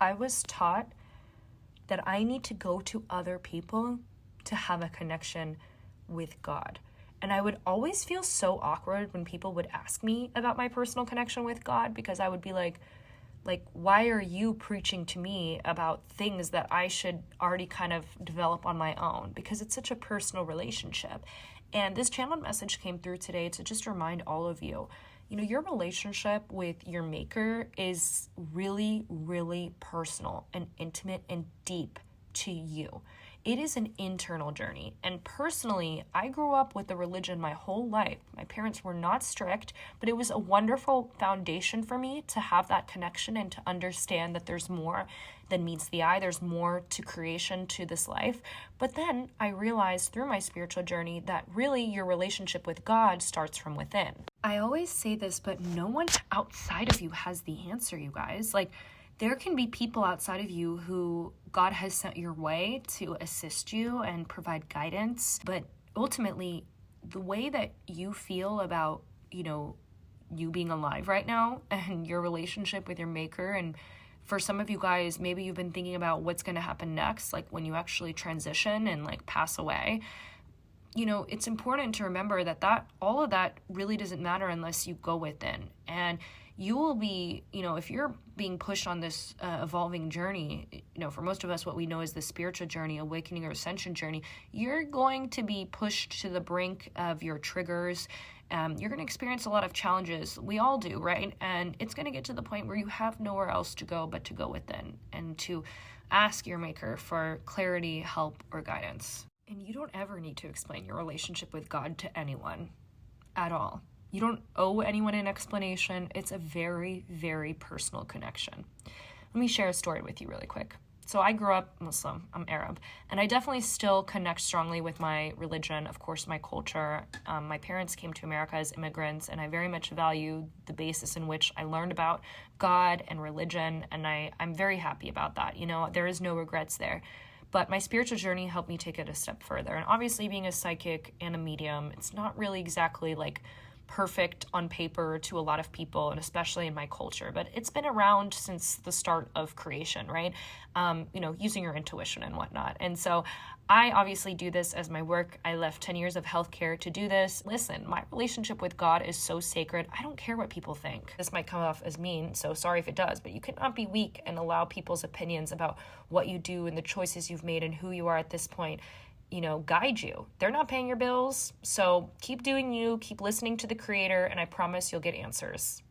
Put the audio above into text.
I was taught that I need to go to other people to have a connection with God. And I would always feel so awkward when people would ask me about my personal connection with God, because I would be like, why are you preaching to me about things that I should already kind of develop on my own? Because it's such a personal relationship. And this channeled message came through today to just remind all of you, your relationship with your maker is really, really personal and intimate and deep to you. It is an internal journey. And personally, I grew up with a religion my whole life. My parents were not strict, but it was a wonderful foundation for me to have that connection and to understand that there's more than meets the eye. There's more to creation, to this life. But then I realized through my spiritual journey that really your relationship with God starts from within. I always say this, but no one outside of you has the answer, you guys. There can be people outside of you who God has sent your way to assist you and provide guidance. But ultimately, the way that you feel about, you being alive right now and your relationship with your maker, and for some of you guys, maybe you've been thinking about what's going to happen next, like when you actually transition and pass away. It's important to remember that all of that really doesn't matter unless you go within. And you will be, if you're being pushed on this evolving journey, for most of us, what we know is the spiritual journey, awakening or ascension journey, you're going to be pushed to the brink of your triggers. You're going to experience a lot of challenges. We all do, right? And it's going to get to the point where you have nowhere else to go but to go within and to ask your maker for clarity, help, or guidance. And you don't ever need to explain your relationship with God to anyone at all. You don't owe anyone an explanation. It's a very, very personal connection. Let me share a story with you really quick. So I grew up Muslim, I'm Arab, and I definitely still connect strongly with my religion, of course, my culture. My parents came to America as immigrants, and I very much value the basis in which I learned about God and religion, and I'm very happy about that. There is no regrets there. But my spiritual journey helped me take it a step further. And obviously, being a psychic and a medium, it's not really exactly perfect on paper to a lot of people, and especially in my culture, but it's been around since the start of creation, right? Using your intuition and whatnot. And so I obviously do this as my work. I left 10 years of healthcare to do this. Listen, my relationship with God is so sacred. I don't care what people think. This might come off as mean, so sorry if it does, but you cannot be weak and allow people's opinions about what you do and the choices you've made and who you are at this point guide you. They're not paying your bills. So keep doing you, keep listening to the creator, and I promise you'll get answers.